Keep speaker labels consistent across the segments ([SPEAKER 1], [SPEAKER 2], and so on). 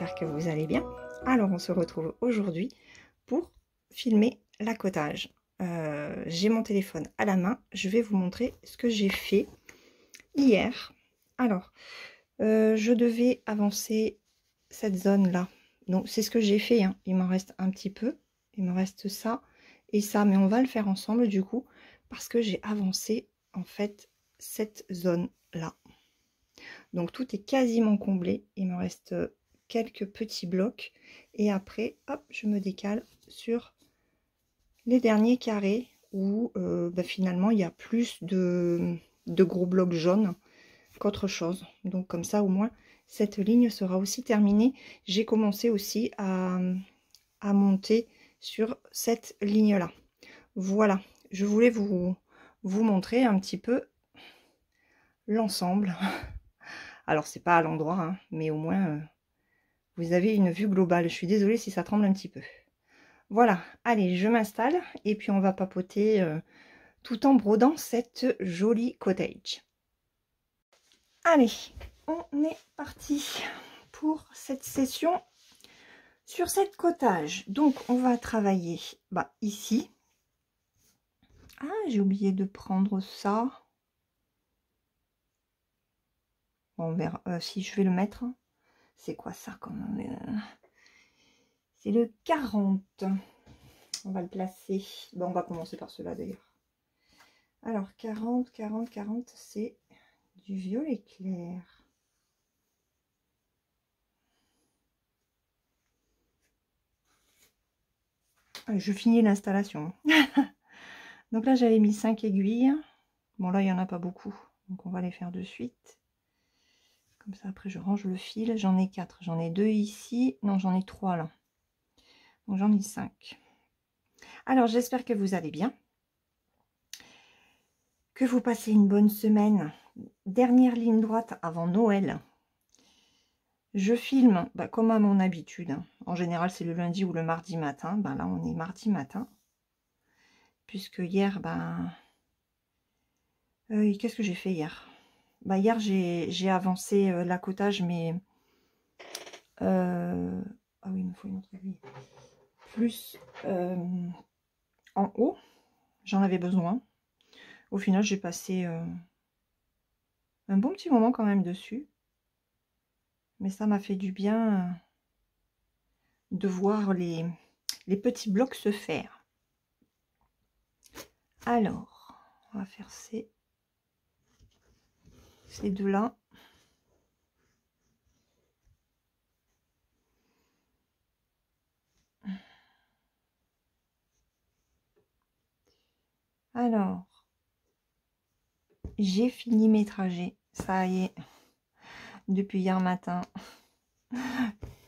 [SPEAKER 1] j'espère que vous allez bien. Alors on se retrouve aujourd'hui pour filmer l'accotage. J'ai mon téléphone à la main, je vais vous montrer ce que j'ai fait hier. Alors, je devais avancer cette zone là, donc c'est ce que j'ai fait, hein. Il m'en reste un petit peu, il me reste ça et ça, mais on va le faire ensemble du coup, parce que j'ai avancé en fait cette zone là. Donc tout est quasiment comblé, il me reste quelques petits blocs et après hop, je me décale sur les derniers carrés où finalement il y a plus de gros blocs jaunes qu'autre chose. Donc comme ça au moins cette ligne sera aussi terminée. J'ai commencé aussi à monter sur cette ligne là. Voilà, je voulais vous montrer un petit peu l'ensemble. Alors c'est pas à l'endroit, hein, mais au moins vous avez une vue globale. Je suis désolée si ça tremble un petit peu. Voilà, allez, je m'installe et puis on va papoter tout en brodant cette jolie cottage. Allez, on est parti pour cette session sur cette cottage. Donc on va travailler ici. Ah, j'ai oublié de prendre ça. On verra si je vais le mettre. C'est quoi ça quand même? C'est le 40. On va le placer. Bon, on va commencer par cela d'ailleurs. Alors, 40, 40, 40, c'est du violet clair. Je finis l'installation. Donc là, j'avais mis 5 aiguilles. Bon, là, il n'y en a pas beaucoup. Donc, on va les faire de suite. Comme ça, après, je range le fil. J'en ai 4. J'en ai 2 ici. Non, j'en ai 3 là. Donc, j'en ai 5. Alors, j'espère que vous allez bien. Que vous passez une bonne semaine. Dernière ligne droite avant Noël. Je filme comme à mon habitude. En général, c'est le lundi ou le mardi matin. Là, on est mardi matin. Puisque hier, qu'est-ce que j'ai fait hier? Hier, j'ai avancé l'accotage, mais... ah oui, il me faut une autre aiguille. Plus en haut, j'en avais besoin. Au final, j'ai passé un bon petit moment quand même dessus. Mais ça m'a fait du bien de voir les petits blocs se faire. Alors, on va faire ces deux-là. Alors, j'ai fini mes trajets. Ça y est, depuis hier matin,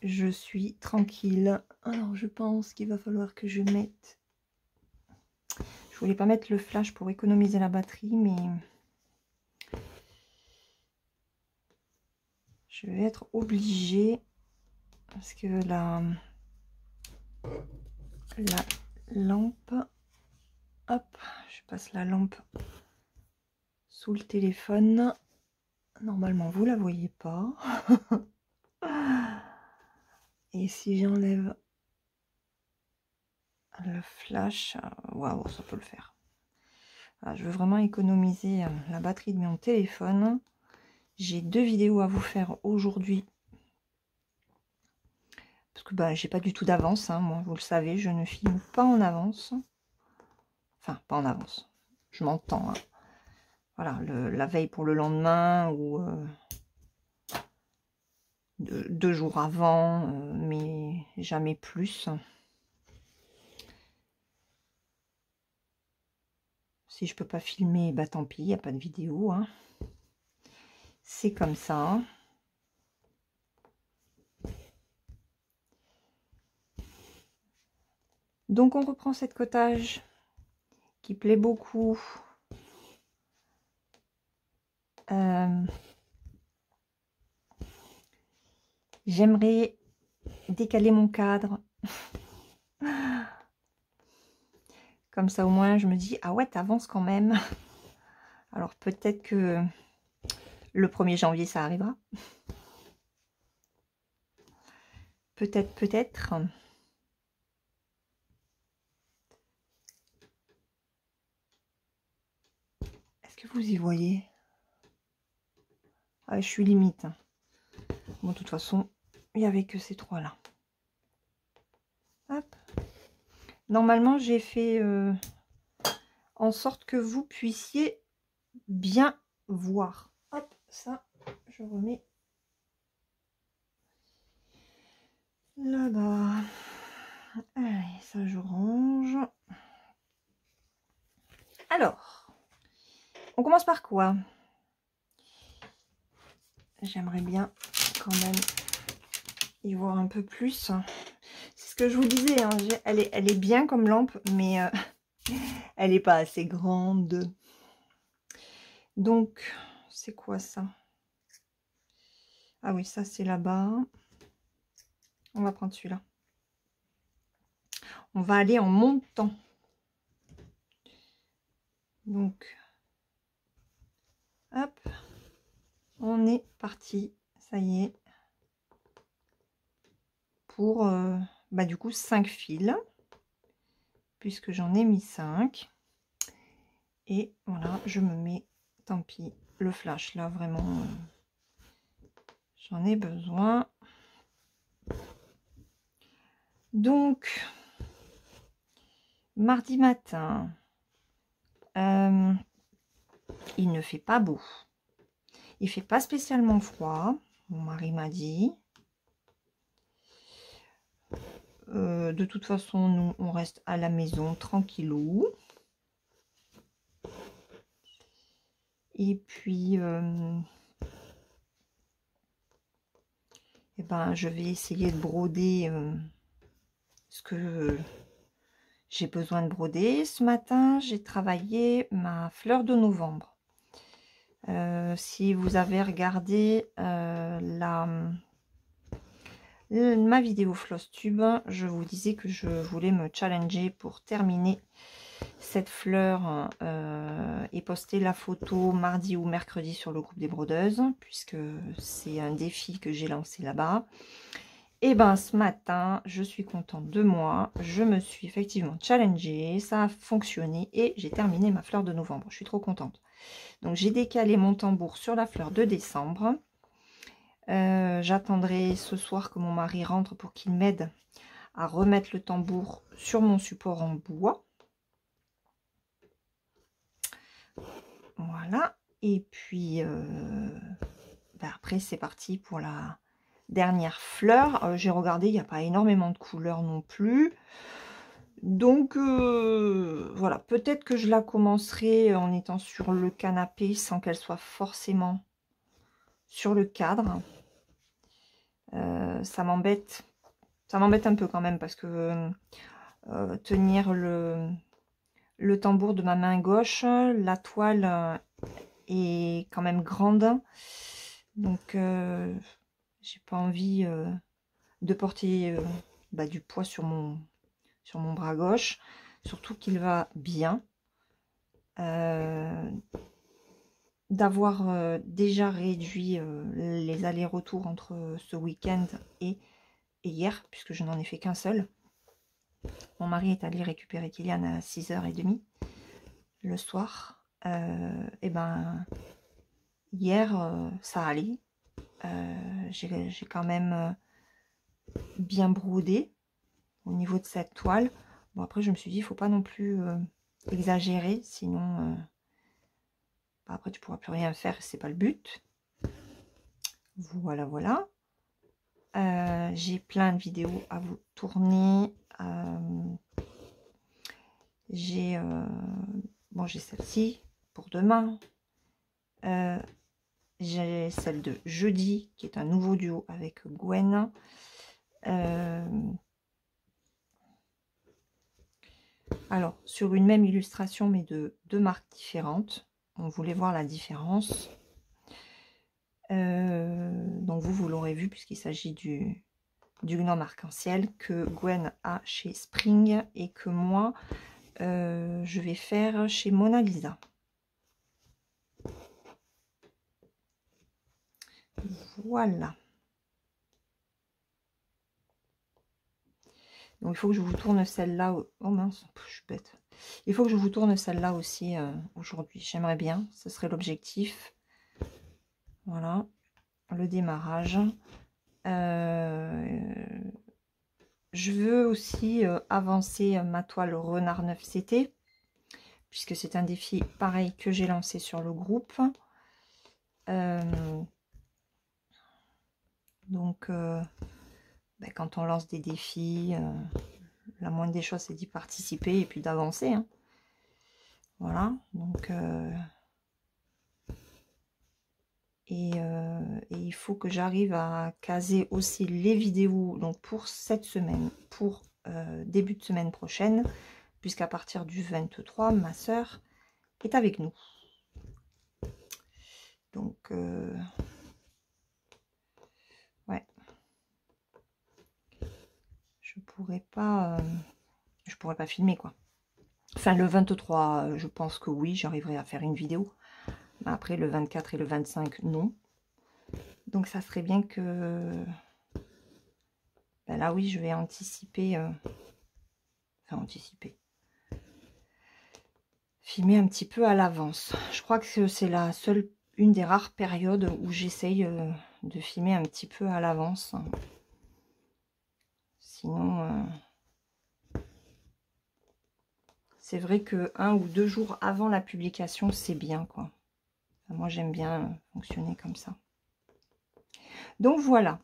[SPEAKER 1] je suis tranquille. Alors, je pense qu'il va falloir que je mette... Je voulais pas mettre le flash pour économiser la batterie, mais... je vais être obligée, parce que la lampe... Hop, je passe la lampe sous le téléphone. Normalement, vous la voyez pas. Et si j'enlève le flash, waouh, ça peut le faire. Voilà, je veux vraiment économiser la batterie de mon téléphone. J'ai 2 vidéos à vous faire aujourd'hui. Parce que j'ai pas du tout d'avance, hein, moi, vous le savez, je ne filme pas en avance. Enfin, pas en avance. Je m'entends. Hein. Voilà, la veille pour le lendemain ou 2 jours avant, mais jamais plus. Si je peux pas filmer, tant pis, il n'y a pas de vidéo. Hein. C'est comme ça. Donc on reprend cette cottage qui plaît beaucoup. J'aimerais décaler mon cadre. Comme ça au moins je me dis, ah ouais, t'avances quand même. Alors peut-être que le 1er janvier ça arrivera. Peut-être. Est-ce que vous y voyez? Ah, je suis limite. Bon, de toute façon, il n'y avait que ces trois-là. Hop. Normalement, j'ai fait en sorte que vous puissiez bien voir. Hop, ça, je remets là-bas. Allez, ça, je range. Alors, on commence par quoi? J'aimerais bien quand même y voir un peu plus. C'est ce que je vous disais, hein, elle est bien comme lampe, mais elle n'est pas assez grande. Donc, c'est quoi ça? Ah oui, ça c'est là-bas. On va prendre celui-là. On va aller en montant. Donc, hop, on est parti. Ça y est. Pour, bah, du coup, 5 fils. Puisque j'en ai mis 5. Et voilà, je me mets, tant pis, le flash là, vraiment, j'en ai besoin. Donc, mardi matin, il ne fait pas beau. Il fait pas spécialement froid, mon mari m'a dit. De toute façon, nous, on reste à la maison tranquillou. Et puis, eh ben, je vais essayer de broder ce que j'ai besoin de broder. Ce matin, j'ai travaillé ma fleur de novembre. Si vous avez regardé ma vidéo Flosstube, je vous disais que je voulais me challenger pour terminer cette fleur et poster la photo mardi ou mercredi sur le groupe des brodeuses, puisque c'est un défi que j'ai lancé là-bas. Et ben ce matin, je suis contente de moi, je me suis effectivement challengée, ça a fonctionné et j'ai terminé ma fleur de novembre. Je suis trop contente. Donc j'ai décalé mon tambour sur la fleur de décembre. J'attendrai ce soir que mon mari rentre pour qu'il m'aide à remettre le tambour sur mon support en bois. Voilà. Et puis ben après c'est parti pour la dernière fleur. J'ai regardé, il n'y a pas énormément de couleurs non plus. Donc voilà, peut-être que je la commencerai en étant sur le canapé sans qu'elle soit forcément sur le cadre. Ça m'embête un peu quand même parce que tenir le tambour de ma main gauche, la toile est quand même grande, donc j'ai pas envie de porter bah, du poids sur mon bras gauche, surtout qu'il va bien. D'avoir déjà réduit les allers-retours entre ce week-end et hier, puisque je n'en ai fait qu'un seul. Mon mari est allé récupérer Kylian à 6h30 le soir. Et ben hier, ça allait. J'ai quand même bien brodé au niveau de cette toile. Bon, après, je me suis dit, il ne faut pas non plus exagérer, sinon, bah, après, tu ne pourras plus rien faire, c'est pas le but. Voilà, voilà. J'ai plein de vidéos à vous tourner. J'ai celle-ci pour demain. J'ai celle de jeudi, qui est un nouveau duo avec Gwen. Alors, sur une même illustration, mais de deux marques différentes. On voulait voir la différence. Donc vous l'aurez vu, puisqu'il s'agit du gnome arc-en-ciel que Gwen a chez Spring et que moi, je vais faire chez Mona Lisa. Voilà. Donc il faut que je vous tourne celle-là. Oh mince, je suis bête. Il faut que je vous tourne celle-là aussi aujourd'hui. J'aimerais bien, ce serait l'objectif. Voilà, le démarrage. Je veux aussi avancer ma toile Renard 9 CT, puisque c'est un défi pareil que j'ai lancé sur le groupe. Donc, ben, quand on lance des défis, la moindre des choses, c'est d'y participer et puis d'avancer. Hein. Voilà, donc... Et il faut que j'arrive à caser aussi les vidéos donc pour cette semaine, pour début de semaine prochaine, puisqu'à partir du 23, ma soeur est avec nous. Donc, ouais. Je pourrais pas filmer, quoi. Enfin, le 23, je pense que oui, j'arriverai à faire une vidéo. Mais après, le 24 et le 25, non. Donc, ça serait bien que... Ben là, oui, je vais anticiper... Enfin, anticiper. Filmer un petit peu à l'avance. Je crois que c'est une des rares périodes où j'essaye de filmer un petit peu à l'avance. Sinon, c'est vrai que 1 ou 2 jours avant la publication, c'est bien, quoi. Enfin, moi, j'aime bien fonctionner comme ça. Donc, voilà.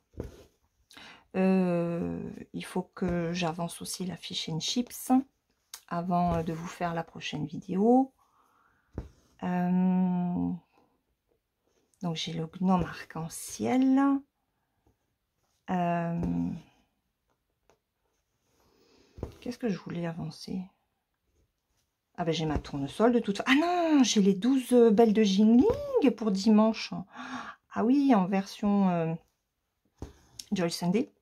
[SPEAKER 1] Il faut que j'avance aussi la fish and chips avant de vous faire la prochaine vidéo. Donc, j'ai le gnome arc-en-ciel. Qu'est-ce que je voulais avancer? Ah ben j'ai ma tournesol de toute façon. Ah non, j'ai les 12 belles de Jingling pour dimanche. Ah oui, en version Joy Sunday.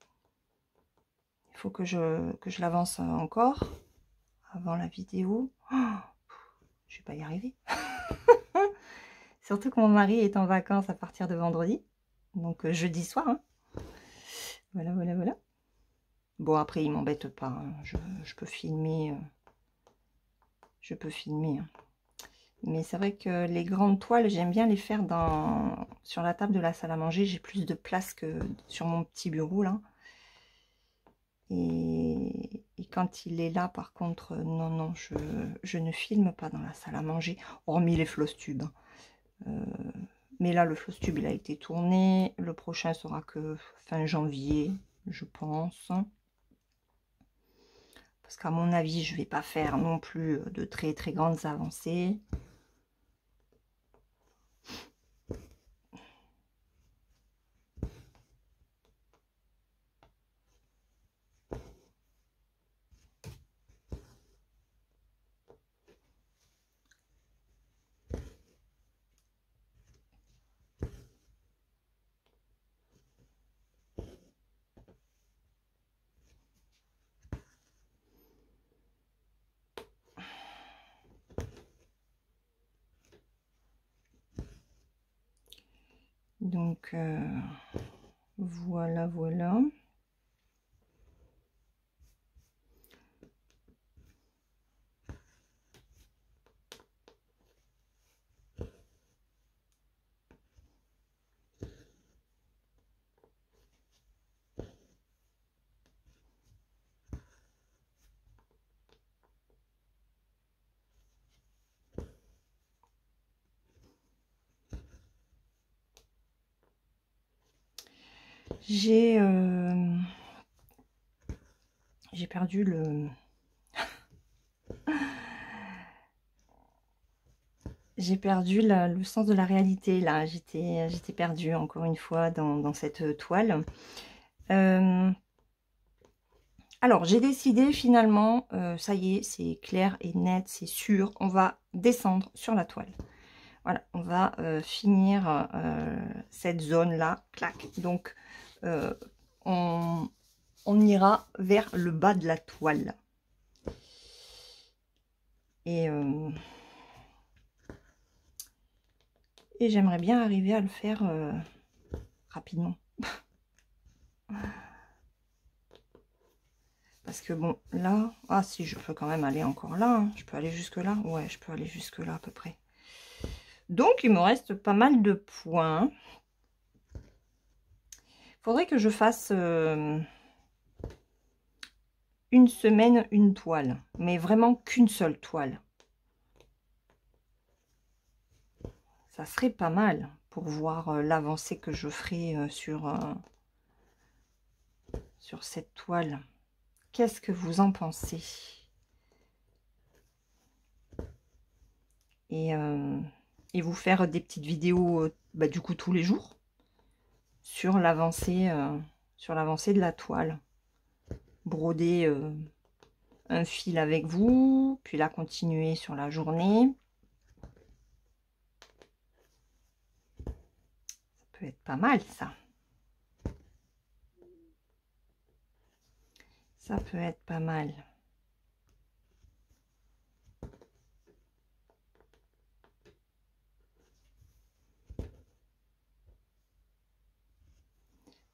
[SPEAKER 1] Il faut que je l'avance encore avant la vidéo. Oh, je vais pas y arriver. Surtout que mon mari est en vacances à partir de vendredi. Donc jeudi soir. Hein. Voilà, voilà, voilà. Bon, après, il m'embête pas. Hein. Je peux filmer. Je peux filmer. Hein. Mais c'est vrai que les grandes toiles, j'aime bien les faire sur la table de la salle à manger. J'ai plus de place que sur mon petit bureau, là. Et quand il est là, par contre, non, non, je ne filme pas dans la salle à manger, hormis les floss tubes. Mais là, le floss tube, il a été tourné. Le prochain sera que fin janvier, je pense. Parce qu'à mon avis, je ne vais pas faire non plus de très très grandes avancées. Donc, voilà, voilà. J'ai perdu le... J'ai perdu le sens de la réalité, là. J'étais perdue, encore une fois, dans cette toile. Alors, j'ai décidé, finalement, ça y est, c'est clair et net, c'est sûr, on va descendre sur la toile. Voilà, on va finir cette zone-là, clac. Donc, on ira vers le bas de la toile. Et j'aimerais bien arriver à le faire rapidement. Parce que bon, là... Ah si, je peux quand même aller encore là. Hein. Je peux aller jusque là. Ouais, je peux aller jusque là à peu près. Donc, il me reste pas mal de points. Faudrait que je fasse une semaine, une toile. Mais vraiment qu'une seule toile. Ça serait pas mal pour voir l'avancée que je ferai sur cette toile. Qu'est-ce que vous en pensez? Et vous faire des petites vidéos bah, du coup tous les jours sur l'avancée de la toile. Broder un fil avec vous, puis la continuer sur la journée. Ça peut être pas mal ça. Ça peut être pas mal.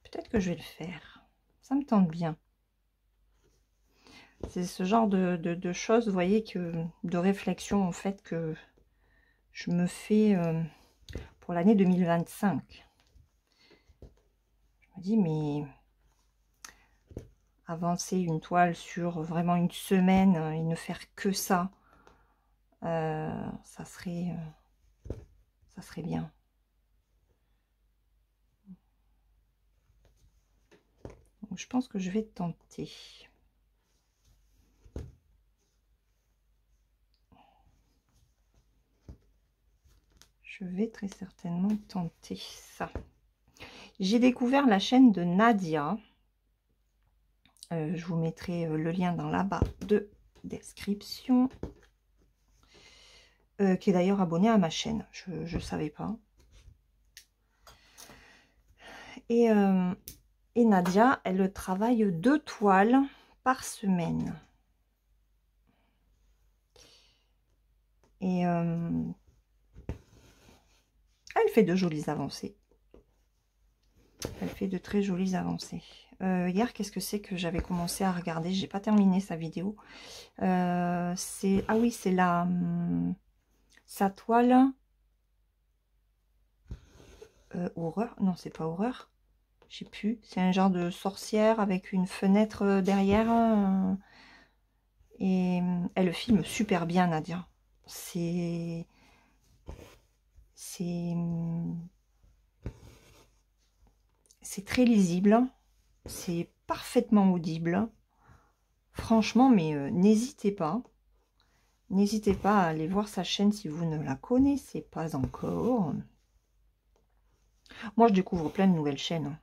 [SPEAKER 1] Peut-être que je vais le faire. Ça me tente bien. C'est ce genre de choses, vous voyez, de réflexion en fait que je me fais pour l'année 2025. Je me dis, mais avancer une toile sur vraiment une semaine et ne faire que ça, ça serait bien. Donc, je pense que je vais tenter. Je vais très certainement tenter ça. J'ai découvert la chaîne de Nadia. Je vous mettrai le lien dans la barre de description. Qui est d'ailleurs abonnée à ma chaîne. Je ne savais pas. Et Nadia, elle travaille 2 toiles par semaine. Et elle fait de jolies avancées. Elle fait de très jolies avancées. Hier, qu'est-ce que c'est que j'avais commencé à regarder? J'ai pas terminé sa vidéo. Ah oui, c'est sa toile horreur. Non, c'est pas horreur. Je sais plus. C'est un genre de sorcière avec une fenêtre derrière. Et elle filme super bien, Nadia. C'est très lisible. C'est parfaitement audible. Franchement, mais n'hésitez pas. N'hésitez pas à aller voir sa chaîne si vous ne la connaissez pas encore. Moi, je découvre plein de nouvelles chaînes.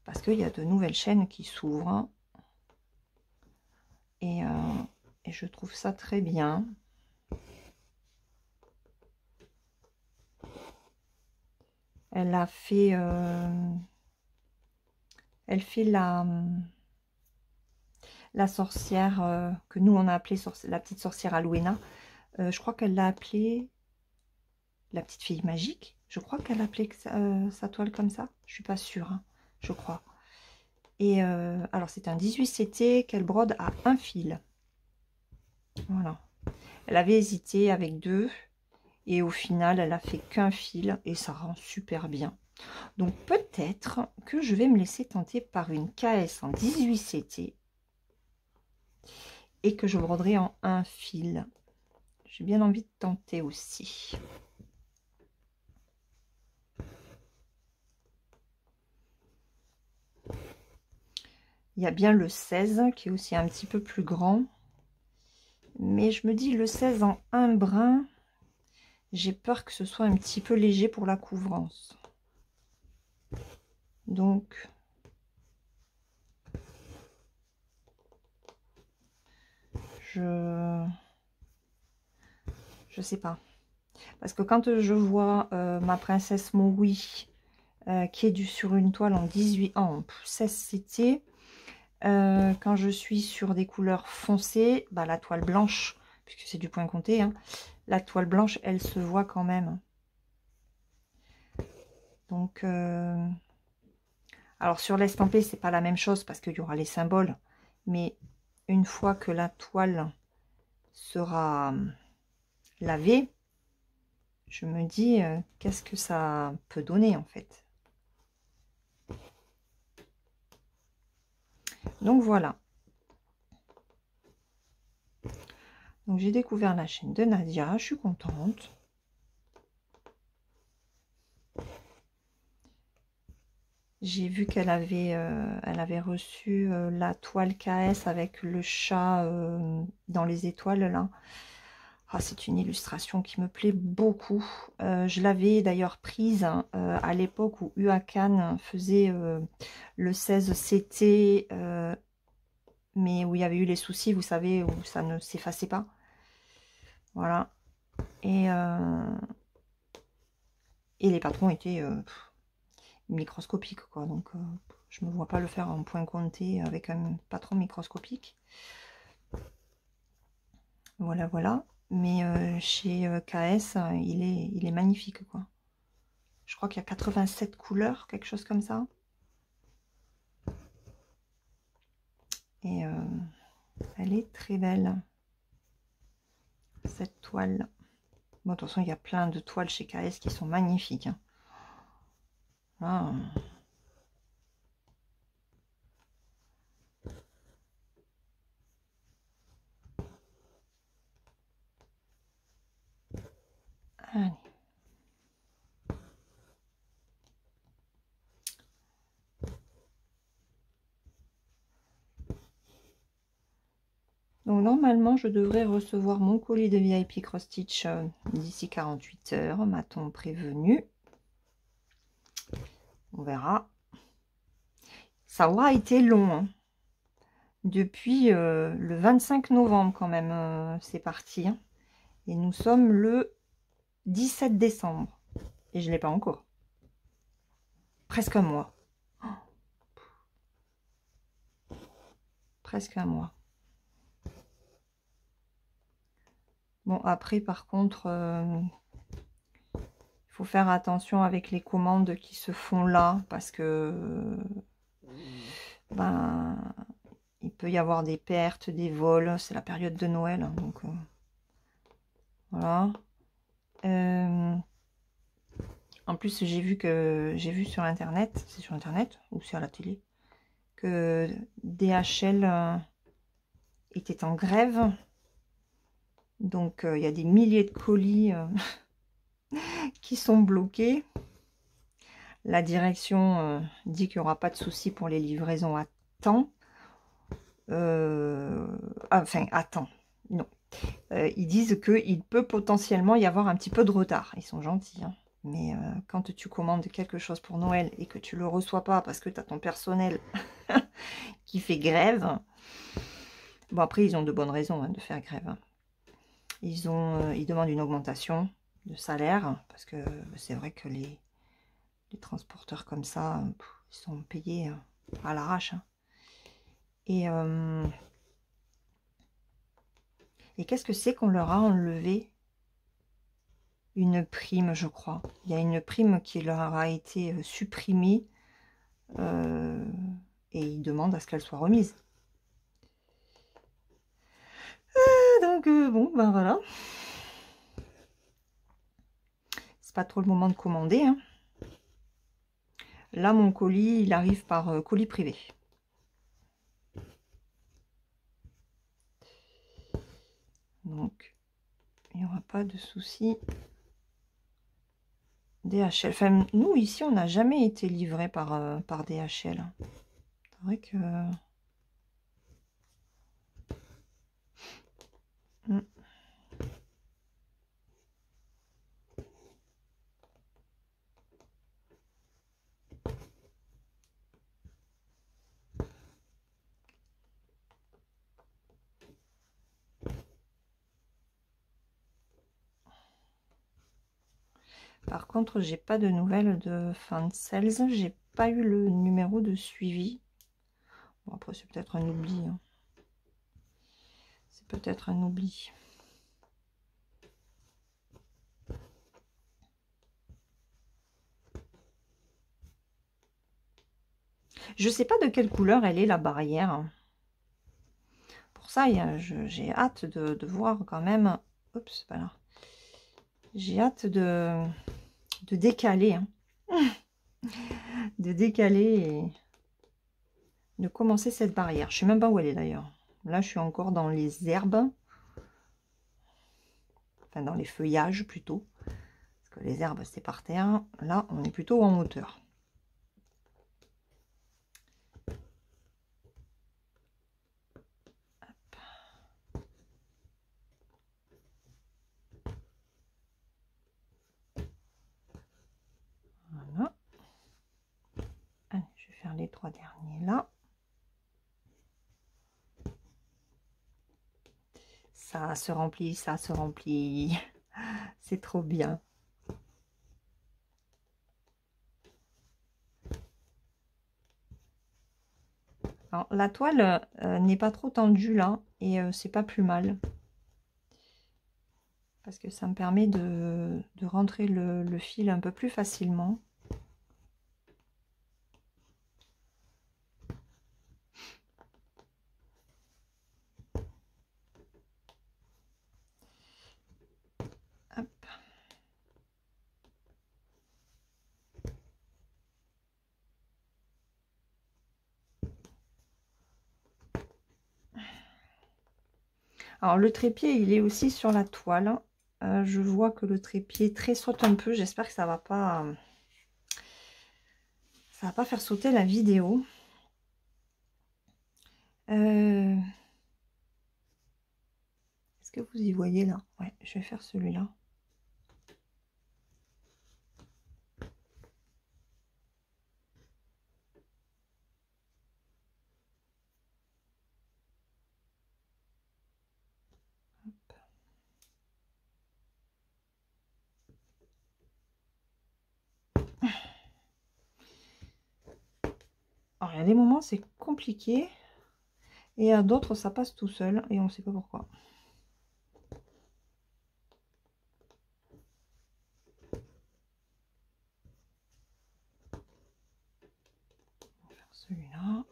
[SPEAKER 1] Parce qu'il y a de nouvelles chaînes qui s'ouvrent. Et je trouve ça très bien. Elle a fait... elle fait la sorcière que nous, on a appelée la petite sorcière Alouena. Je crois qu'elle l'a appelée la petite fille magique. Je crois qu'elle appelait sa toile comme ça. Je suis pas sûre, hein, je crois. Et alors, c'est un 18 CT qu'elle brode à un fil. Voilà. Elle avait hésité avec 2. Et au final, elle a fait qu'un fil. Et ça rend super bien. Donc, peut-être que je vais me laisser tenter par une KS en 18 CT. Et que je broderai en un fil. J'ai bien envie de tenter aussi. Il y a bien le 16 qui est aussi un petit peu plus grand. Mais je me dis le 16 en un brin, j'ai peur que ce soit un petit peu léger pour la couvrance. Donc, je sais pas. Parce que quand je vois ma princesse Maui qui est sur une toile en 16 CT, quand je suis sur des couleurs foncées, bah, la toile blanche, puisque c'est du point compté, hein, la toile blanche, elle se voit quand même. Donc, Alors sur l'estampé, c'est pas la même chose parce qu'il y aura les symboles. Mais une fois que la toile sera lavée, je me dis qu'est-ce que ça peut donner en fait. Donc voilà. Donc j'ai découvert la chaîne de Nadia, je suis contente. J'ai vu qu'elle avait reçu la toile KS avec le chat dans les étoiles là. Ah, c'est une illustration qui me plaît beaucoup. Je l'avais d'ailleurs prise hein, à l'époque où UACAN faisait le 16 CT, mais où il y avait eu les soucis, vous savez, où ça ne s'effaçait pas. Voilà. Et les patrons étaient microscopiques, quoi. Donc, je me vois pas le faire en point compté avec un patron microscopique. Voilà, voilà. Mais chez KS, il est magnifique, quoi. Je crois qu'il y a 87 couleurs, quelque chose comme ça. Et elle est très belle, cette toile. Bon, de toute façon, il y a plein de toiles chez KS qui sont magnifiques. Hein. Ah. Allez. Donc normalement, je devrais recevoir mon colis de VIP Cross Stitch d'ici 48 heures, m'a-t-on prévenu. On verra. Ça aura été long. Hein. Depuis le 25 novembre quand même, c'est parti. Hein. Et nous sommes le 17 décembre. Et je ne l'ai pas encore. Presque un mois. Presque un mois. Bon, après, par contre, il faut faire attention avec les commandes qui se font là, parce que ben, il peut y avoir des pertes, des vols. C'est la période de Noël, hein, donc voilà. En plus, j'ai vu sur Internet, c'est sur Internet ou c'est à la télé, que DHL était en grève. Donc, il y a des milliers de colis qui sont bloqués. La direction dit qu'il n'y aura pas de souci pour les livraisons à temps. Enfin, à temps, non. Ils disent qu'il peut potentiellement y avoir un petit peu de retard. Ils sont gentils, hein. Mais quand tu commandes quelque chose pour Noël et que tu ne le reçois pas parce que tu as ton personnel qui fait grève, bon après ils ont de bonnes raisons hein, de faire grève. Hein. Ils demandent une augmentation de salaire parce que c'est vrai que les transporteurs comme ça, ils sont payés à l'arrache. Hein. Et qu'est-ce que c'est qu'on leur a enlevé? Une prime, je crois. Il y a une prime qui leur a été supprimée et ils demandent à ce qu'elle soit remise. Donc, bon, ben voilà. C'est pas trop le moment de commander. Hein. Là, mon colis, il arrive par colis privé. Donc, il n'y aura pas de souci. DHL. Enfin, nous, ici, on n'a jamais été livré par DHL. C'est vrai que... Par contre, j'ai pas de nouvelles de fan sales. J'ai pas eu le numéro de suivi. Bon, après, c'est peut-être un oubli. Hein. C'est peut-être un oubli. Je sais pas de quelle couleur elle est la barrière. Pour ça, j'ai hâte de voir quand même. Oups, voilà. J'ai hâte de décaler. Hein. De décaler et de commencer cette barrière. Je sais même pas où elle est d'ailleurs. Là, je suis encore dans les herbes. Enfin, dans les feuillages plutôt. Parce que les herbes, c'est par terre. Là, on est plutôt en hauteur. Voilà. Allez, je vais faire les 3 derniers là. Ça se remplit, ça se remplit. C'est trop bien. Alors, la toile n'est pas trop tendue là et c'est pas plus mal. Parce que ça me permet de rentrer le fil un peu plus facilement. Hop. Alors le trépied, il est aussi sur la toile. Je vois que le trépied tressaute un peu. J'espère que ça va pas faire sauter la vidéo. Est-ce que vous y voyez là? Ouais, je vais faire celui-là. Alors, il y a des moments, c'est compliqué. Et à d'autres, ça passe tout seul. Et on ne sait pas pourquoi. On va faire celui-là.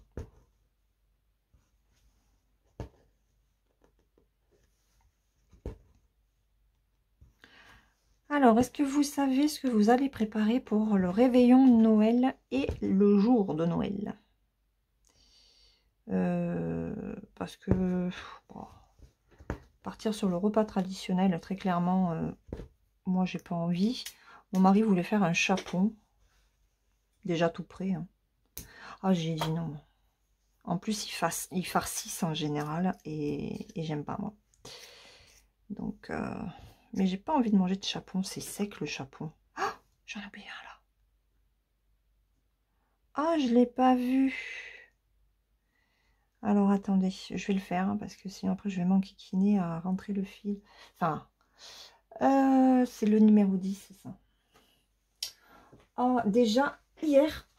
[SPEAKER 1] Alors, est-ce que vous savez ce que vous allez préparer pour le réveillon de Noël et le jour de Noël? Parce que bon, partir sur le repas traditionnel, très clairement, moi j'ai pas envie. Mon mari voulait faire un chapon, déjà tout prêt. Hein. Ah, j'ai dit non. En plus, il farcissent en général et j'aime pas moi. Donc, mais j'ai pas envie de manger de chapon, c'est sec le chapon. Oh, j'en ai oublié un là. Ah, je l'ai pas vu. Alors attendez, je vais le faire hein, parce que sinon après je vais m'enquiquiner à rentrer le fil. Enfin, c'est le numéro 10, c'est ça. Ah, déjà hier,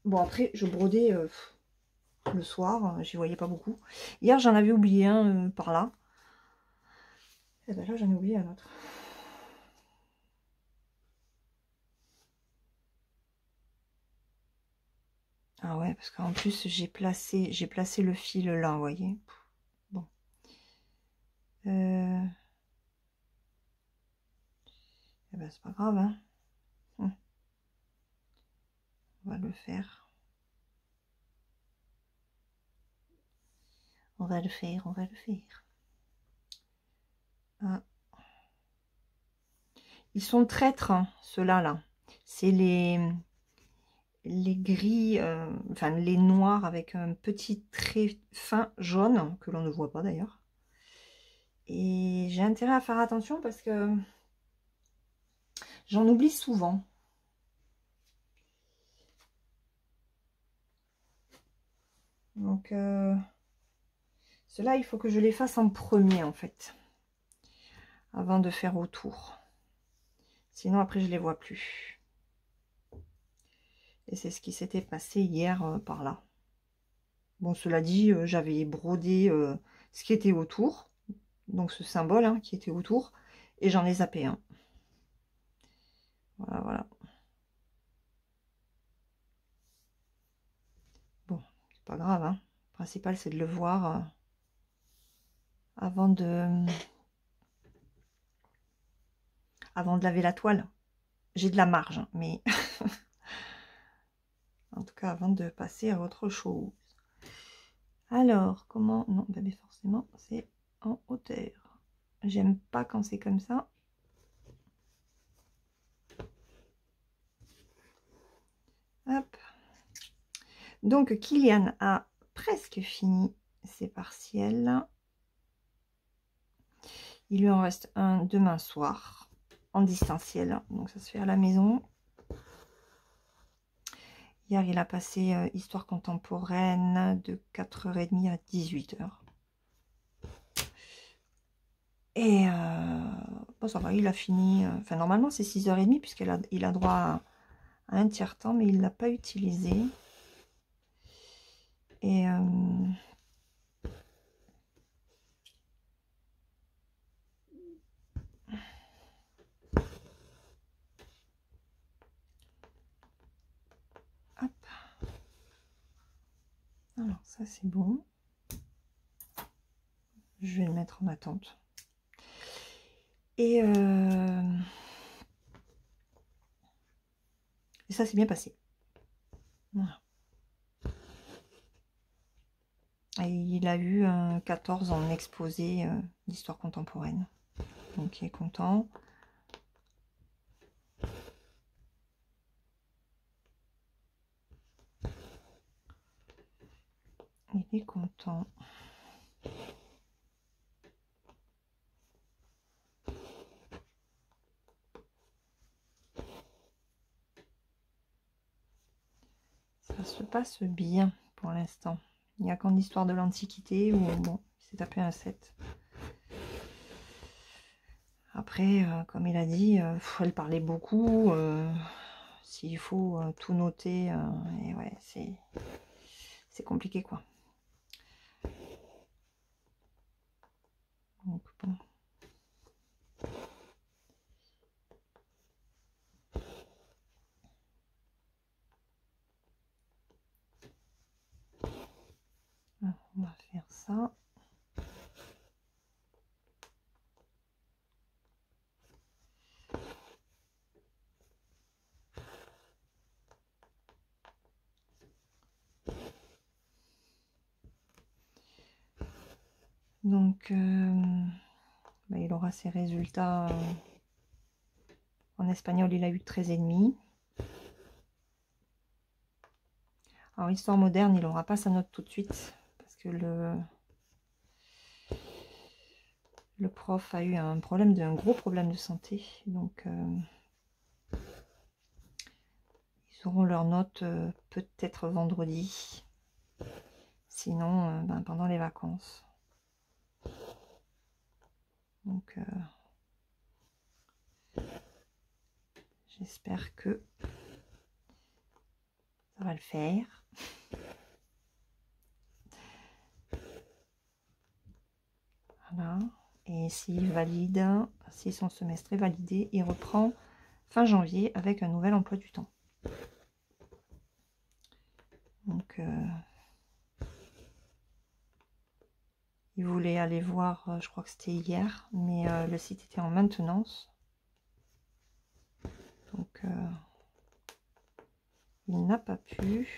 [SPEAKER 1] bon après je brodais le soir, j'y voyais pas beaucoup. Hier j'en avais oublié un par là. Et ben là j'en ai oublié un autre. Ah ouais, parce qu'en plus j'ai placé le fil là, vous voyez. Bon. Eh ben, c'est pas grave, hein. On va le faire. On va le faire, on va le faire. Ah. Ils sont traîtres, hein, ceux-là, là. C'est les gris, enfin les noirs avec un petit trait fin jaune, que l'on ne voit pas d'ailleurs. Et j'ai intérêt à faire attention parce que j'en oublie souvent. Donc, ceux-là, il faut que je les fasse en premier, en fait. Avant de faire autour. Sinon, après, je les vois plus. Et c'est ce qui s'était passé hier par là. Bon, cela dit, j'avais brodé ce qui était autour. Donc, ce symbole hein, qui était autour. Et j'en ai zappé un. Voilà, voilà. pas grave, hein. Le principal, c'est de le voir avant de laver la toile. J'ai de la marge, hein, mais en tout cas, avant de passer à autre chose. Alors, comment... Non, bah, mais forcément, c'est en hauteur. J'aime pas quand c'est comme ça. Hop. Donc, Kylian a presque fini ses partiels. Il lui en reste un demain soir, en distanciel. Donc, ça se fait à la maison. Hier, il a passé Histoire contemporaine de 4h30 à 18h. Et bon, ça va, il a fini. Enfin, normalement, c'est 6h30, puisqu'il a droit à un tiers-temps, mais il ne l'a pas utilisé. Et hop. Alors, ça, c'est bon. Je vais le mettre en attente. Et ça s'est bien passé. Voilà. Et il a eu un 14 en exposé d'histoire contemporaine. Donc il est content. Il est content. Ça se passe bien pour l'instant. Il n'y a qu'en histoire de l'Antiquité où bon, il s'est tapé un 7. Après, comme il a dit, elle parlait beaucoup. S'il faut tout noter, et ouais, c'est compliqué quoi. Donc bon. On va faire ça. Donc, bah, il aura ses résultats. En espagnol, il a eu 13,5. Alors, histoire moderne, il n'aura pas sa note tout de suite. Parce que le prof a eu un gros problème de santé. Donc, ils auront leur note peut-être vendredi. Sinon, ben, pendant les vacances. Donc, j'espère que ça va le faire. Voilà. Et s'il valide, si son semestre est validé, il reprend fin janvier avec un nouvel emploi du temps. Donc, il voulait aller voir, je crois que c'était hier, mais le site était en maintenance. Donc, il n'a pas pu.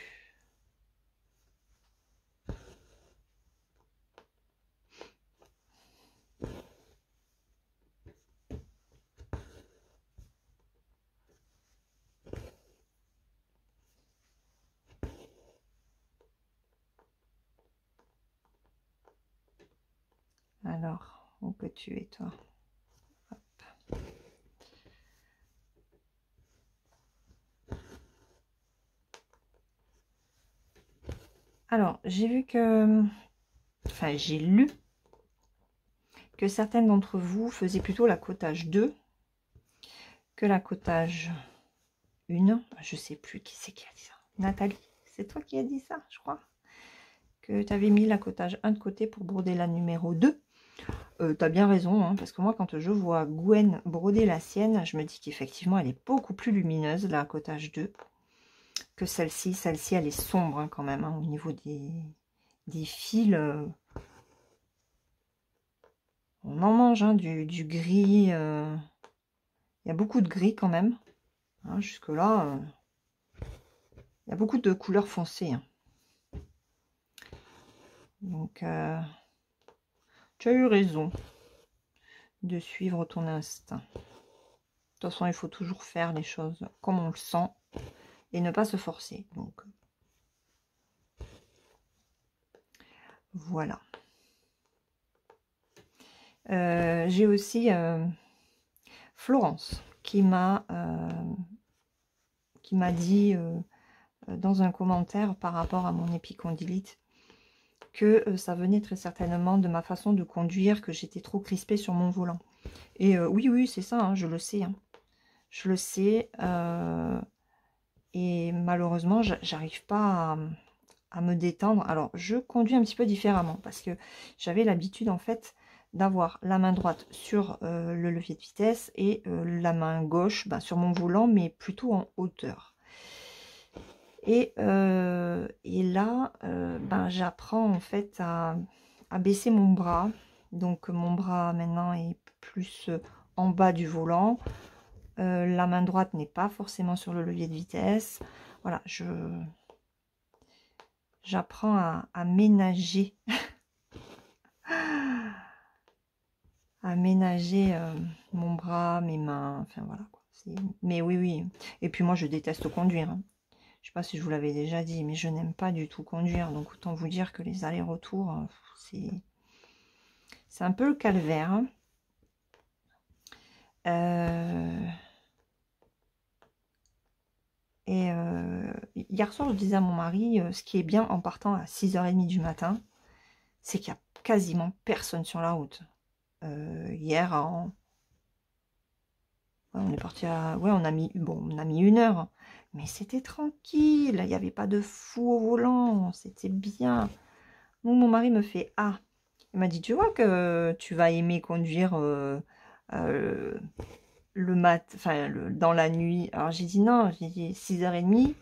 [SPEAKER 1] Alors, où que tu es, toi? Hop. Alors, j'ai vu que... Enfin, j'ai lu que certaines d'entre vous faisaient plutôt la cotage 2 que la cotage 1. Je sais plus qui c'est qui a dit ça. Nathalie, c'est toi qui as dit ça, je crois. Que tu avais mis la cotage 1 de côté pour broder la numéro 2. Tu as bien raison, hein, parce que moi, quand je vois Gwen broder la sienne, je me dis qu'effectivement, elle est beaucoup plus lumineuse, la cotage 2, que celle-ci. Celle-ci, elle est sombre hein, quand même, hein, au niveau des fils. On en mange hein, du gris. Il y a beaucoup de gris quand même. Hein, jusque-là, il y a beaucoup de couleurs foncées. Hein. Donc, tu as eu raison de suivre ton instinct. De toute façon, il faut toujours faire les choses comme on le sent et ne pas se forcer. Donc, voilà. J'ai aussi Florence qui m'a dit dans un commentaire par rapport à mon épicondylite que ça venait très certainement de ma façon de conduire, que j'étais trop crispée sur mon volant. Et oui, c'est ça, hein, je le sais. Hein. Je le sais. Et malheureusement, j'arrive pas à me détendre. Alors, je conduis un petit peu différemment parce que j'avais l'habitude, en fait, d'avoir la main droite sur le levier de vitesse et la main gauche sur mon volant, mais plutôt en hauteur. Et là, j'apprends en fait à baisser mon bras. Donc mon bras maintenant est plus en bas du volant. La main droite n'est pas forcément sur le levier de vitesse. Voilà, j'apprends à ménager. à ménager mon bras, mes mains, enfin voilà. Quoi. Mais oui. Et puis moi, je déteste conduire. Hein. Je sais pas si je vous l'avais déjà dit, mais je n'aime pas du tout conduire. Donc autant vous dire que les allers-retours, c'est un peu le calvaire. Hein. Hier soir, je disais à mon mari, ce qui est bien en partant à 6h30 du matin, c'est qu'il n'y a quasiment personne sur la route. Hier, on est parti à... Ouais, on a mis 1 heure. Hein. Mais c'était tranquille, il n'y avait pas de fou au volant, c'était bien. Donc mon mari me fait, ah, il m'a dit, tu vois que tu vas aimer conduire dans la nuit. Alors j'ai dit non, j'ai dit 6h30,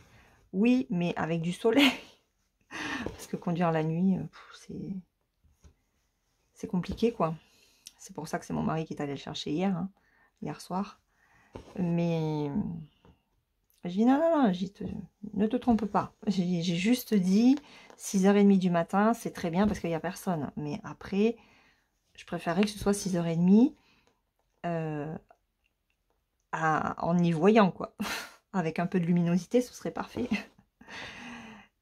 [SPEAKER 1] oui, mais avec du soleil. Parce que conduire la nuit, c'est compliqué, quoi. C'est pour ça que c'est mon mari qui est allé le chercher hier soir. Mais j'ai dit non, ne te trompe pas. J'ai juste dit 6h30 du matin, c'est très bien parce qu'il n'y a personne. Mais après, je préférerais que ce soit 6h30 en y voyant, quoi. Avec un peu de luminosité, ce serait parfait.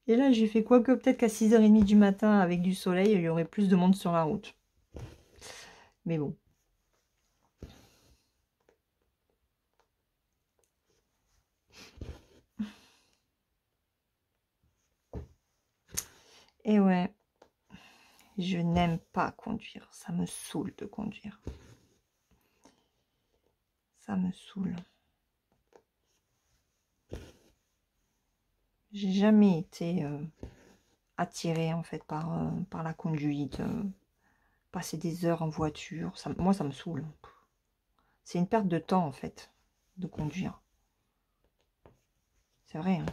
[SPEAKER 1] Et là, j'ai fait quoi que peut-être qu'à 6h30 du matin, avec du soleil, il y aurait plus de monde sur la route. Mais bon. Et ouais, je n'aime pas conduire. Ça me saoule de conduire. Ça me saoule. J'ai jamais été attirée en fait par la conduite. Passer des heures en voiture, moi ça me saoule. C'est une perte de temps en fait, de conduire. C'est vrai. Hein.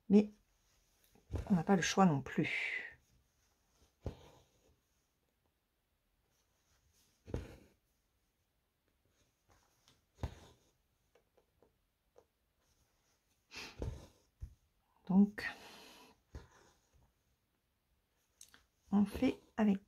[SPEAKER 1] Mais on n'a pas le choix non plus. Donc, on fait avec.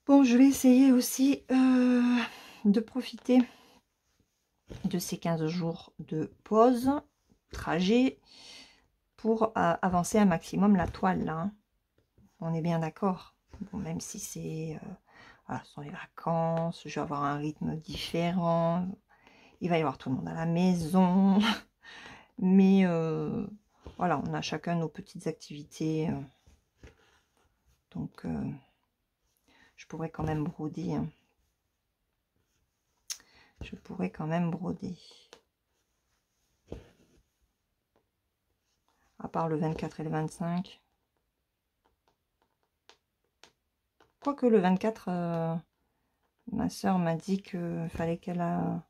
[SPEAKER 1] Bon, je vais essayer aussi de profiter de ces 15 jours de pause, trajet, pour avancer un maximum la toile. Là, hein. On est bien d'accord. Bon, même si c'est... voilà, ce sont les vacances, je vais avoir un rythme différent. Il va y avoir tout le monde à la maison. Mais voilà, on a chacun nos petites activités. Donc, je pourrais quand même broder. Hein. Je pourrais quand même broder. à part le 24 et le 25. Quoique le 24, ma soeur m'a dit qu'il fallait qu'elle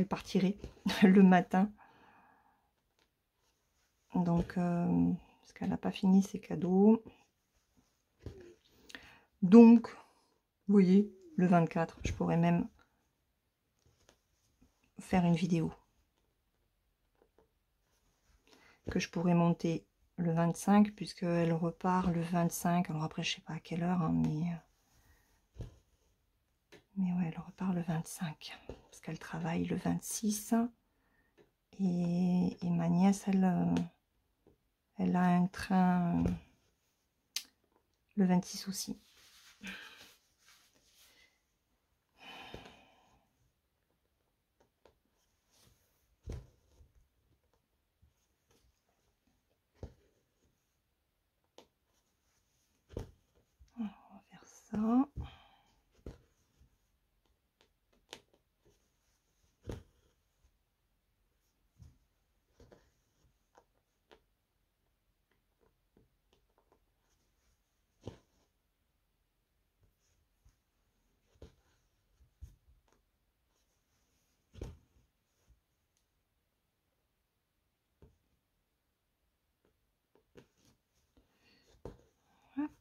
[SPEAKER 1] partirait le matin. Donc, parce qu'elle n'a pas fini ses cadeaux. Donc, vous voyez, le 24, je pourrais même faire une vidéo que je pourrais monter le 25, puisqu'elle repart le 25. Alors après, je sais pas à quelle heure, hein, mais ouais, elle repart le 25, parce qu'elle travaille le 26. Et ma nièce, elle a un train le 26 aussi. On va faire ça. Hop.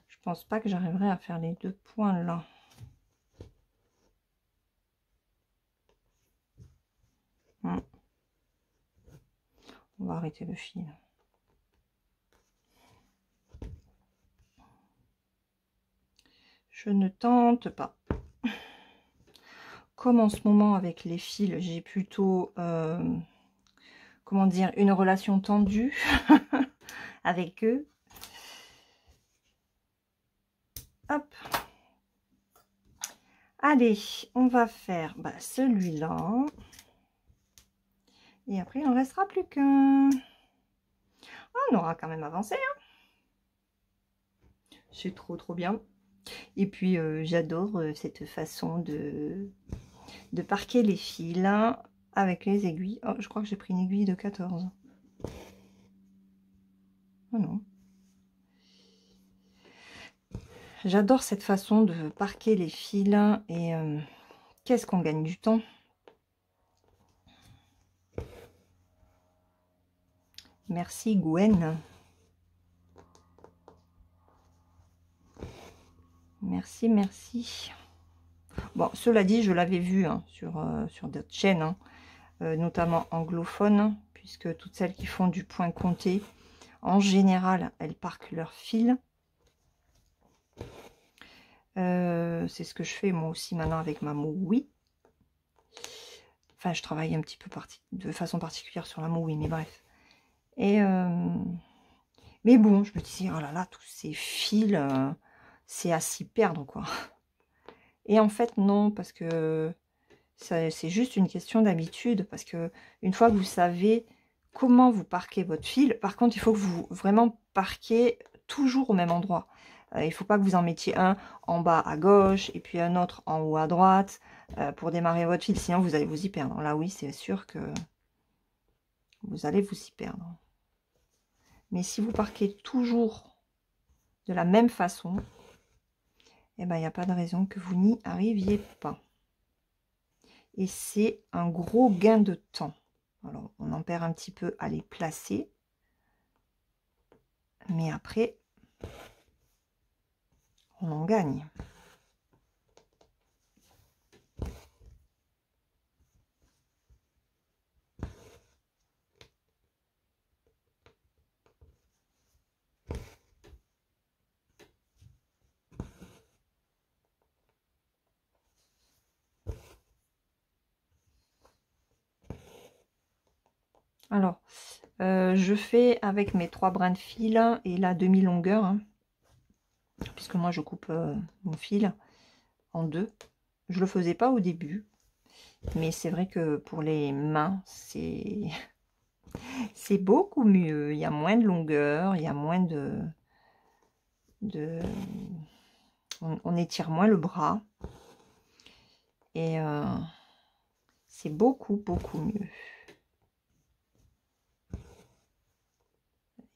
[SPEAKER 1] Je pense pas que j'arriverai à faire les deux points là. On va arrêter le fil. Je ne tente pas. Comme en ce moment avec les fils, j'ai plutôt, comment dire, une relation tendue avec eux. Hop. Allez, on va faire celui-là. Et après, il n'en restera plus qu'un. On aura quand même avancé. Hein. C'est trop bien. Et puis, j'adore cette façon de parquer les fils avec les aiguilles. Oh, je crois que j'ai pris une aiguille de 14. Oh non. J'adore cette façon de parquer les fils et qu'est-ce qu'on gagne du temps. Merci Gwen. Merci, merci. Bon, cela dit, je l'avais vu hein, sur d'autres chaînes, hein, notamment anglophones, puisque toutes celles qui font du point compté, en général, elles parquent leurs fils. C'est ce que je fais moi aussi maintenant avec ma Maui. Enfin, je travaille un petit peu de façon particulière sur la Maui, mais bref. Et mais bon, je me disais, oh là là, tous ces fils, c'est à s'y perdre, quoi. Et en fait, non, parce que c'est juste une question d'habitude. Parce que une fois que vous savez comment vous parquez votre fil, par contre, il faut que vous vraiment parquez toujours au même endroit. Il ne faut pas que vous en mettiez un en bas à gauche et puis un autre en haut à droite pour démarrer votre fil. Sinon, vous allez vous y perdre. Là, oui, c'est sûr que vous allez vous y perdre. Mais si vous parquez toujours de la même façon, eh ben, il n'y a pas de raison que vous n'y arriviez pas. Et c'est un gros gain de temps. Alors, on en perd un petit peu à les placer. Mais après, on en gagne. Alors, je fais avec mes 3 brins de fil et la demi-longueur, hein, puisque moi je coupe mon fil en deux. Je le faisais pas au début. Mais c'est vrai que pour les mains, c'est beaucoup mieux. Il y a moins de longueur, il y a moins de on étire moins le bras. Et c'est beaucoup mieux.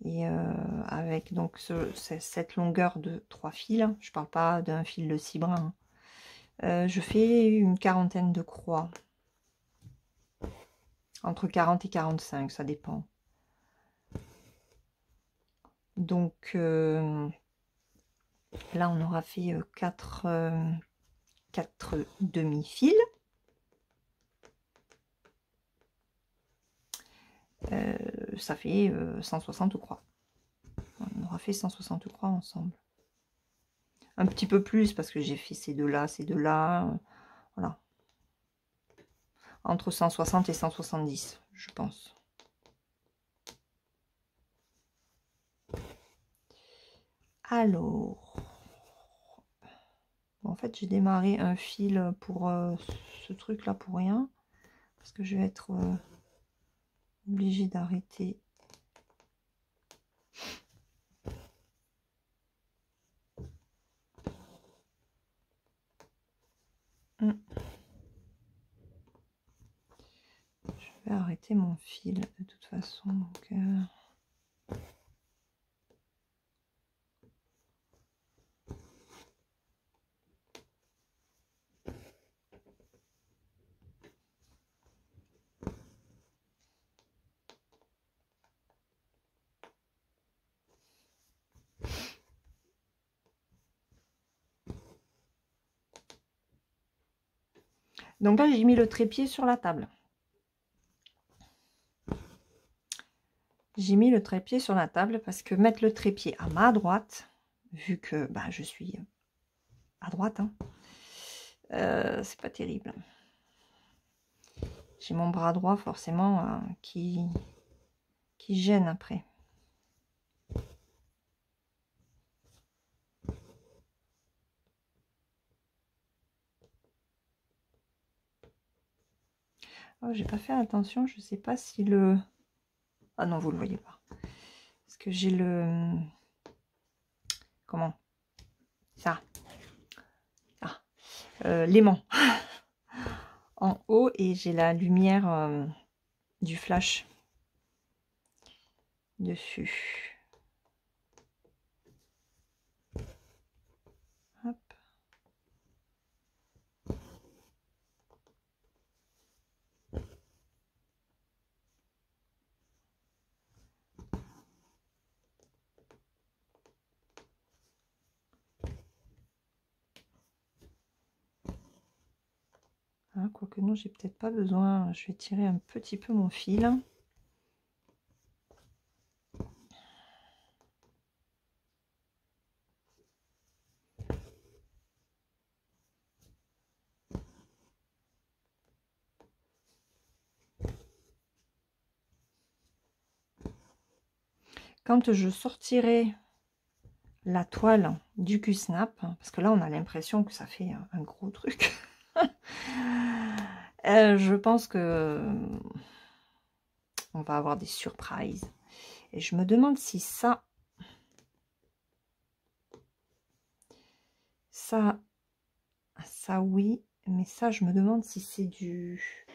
[SPEAKER 1] Et avec donc cette longueur de 3 fils, je parle pas d'un fil de 6 brins, je fais une quarantaine de croix. Entre 40 et 45, ça dépend. Donc là, on aura fait 4 demi-fils. Ça fait 160 croix. On aura fait 160 croix ensemble. Un petit peu plus parce que j'ai fait ces deux-là, voilà. Entre 160 et 170, je pense. Alors, en fait, j'ai démarré un fil pour ce truc-là pour rien. Parce que je vais être obligée d'arrêter. Je vais arrêter mon fil de toute façon. Donc là, j'ai mis le trépied sur la table. J'ai mis le trépied sur la table parce que mettre le trépied à ma droite, vu que bah, je suis à droite, hein, c'est pas terrible. J'ai mon bras droit forcément qui gêne après. Oh, j'ai pas fait attention, je sais pas si le... Ah non, vous le voyez pas. Parce que j'ai le... Comment ça l'aimant en haut et j'ai la lumière du flash dessus. Hop. Ah, quoique non, j'ai peut-être pas besoin. Je vais tirer un petit peu mon fil. Quand je sortirai la toile du Q-Snap, parce que là on a l'impression que ça fait un gros truc, je pense que on va avoir des surprises. Et je me demande si ça oui, mais ça je me demande si c'est du...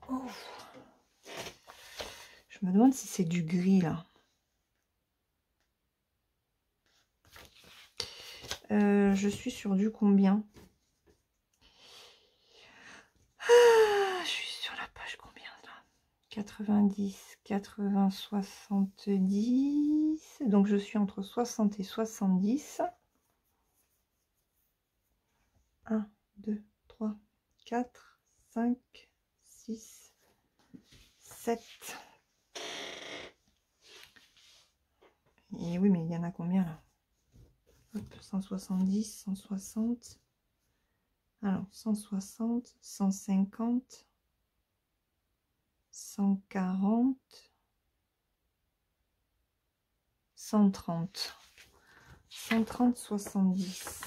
[SPEAKER 1] Oh. Je me demande si c'est du gris là. Je suis sur du combien? Je suis sur la page combien là? 90, 80, 70. Donc je suis entre 60 et 70. 1, 2, 3, 4, 5, 6, 7. Et oui, mais il y en a combien là? Hop, 170, 160. Alors, 160, 150, 140, 130. 130, 70.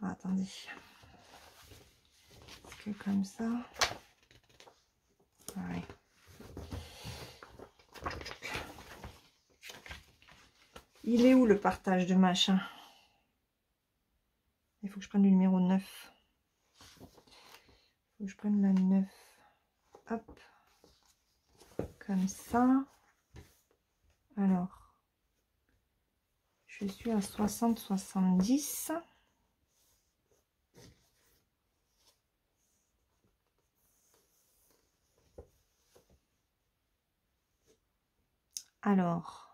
[SPEAKER 1] Attendez. Parce que comme ça... Ouais. Il est où le partage de machin? Il faut que je prenne le numéro 9. Il faut que je prenne la 9. Hop. Comme ça. Alors. Je suis à 60-70. Alors.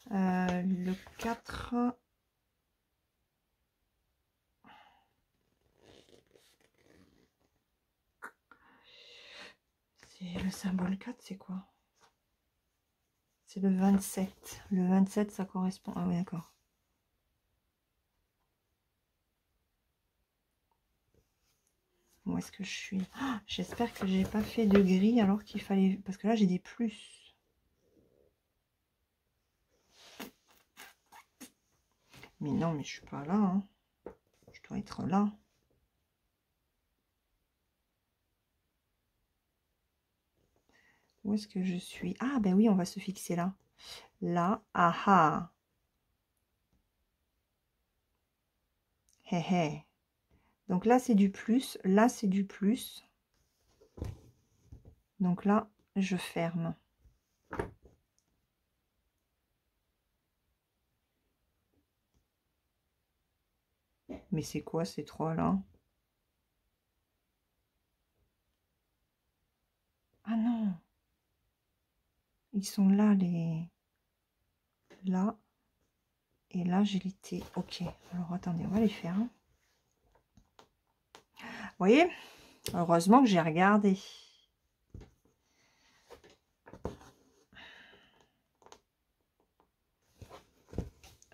[SPEAKER 1] Le 4. C'est le symbole 4, c'est quoi? C'est le 27. Le 27, ça correspond... Ah oui, d'accord. Où est-ce que je suis? Oh, j'espère que j'ai pas fait de gris alors qu'il fallait... Parce que là, j'ai des plus. Mais non, mais je suis pas là. Hein. Je dois être là. Où est-ce que je suis? Ah, ben oui, on va se fixer là. Là, ah ah. Hé hé. Donc là, c'est du plus. Là, c'est du plus. Donc là, je ferme. Mais c'est quoi ces trois là? Ah non. Ils sont là, les... Là. Et là, j'ai les T. Ok. Alors, attendez, on va les faire. Hein. Vous voyez? Heureusement que j'ai regardé.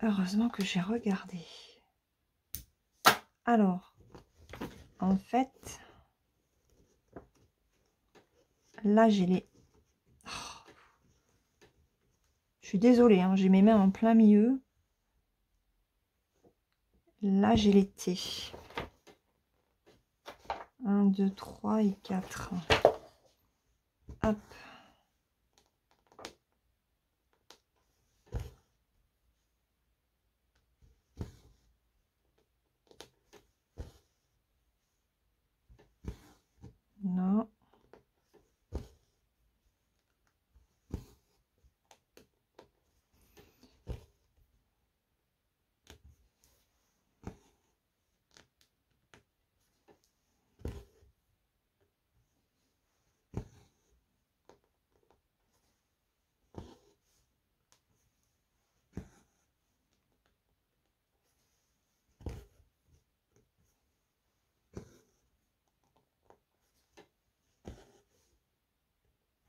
[SPEAKER 1] Heureusement que j'ai regardé. Alors, en fait, là, j'ai les... Oh, je suis désolée, hein, j'ai mes mains en plein milieu. Là, j'ai les T. 1, 2, 3 et 4. Hop. Non.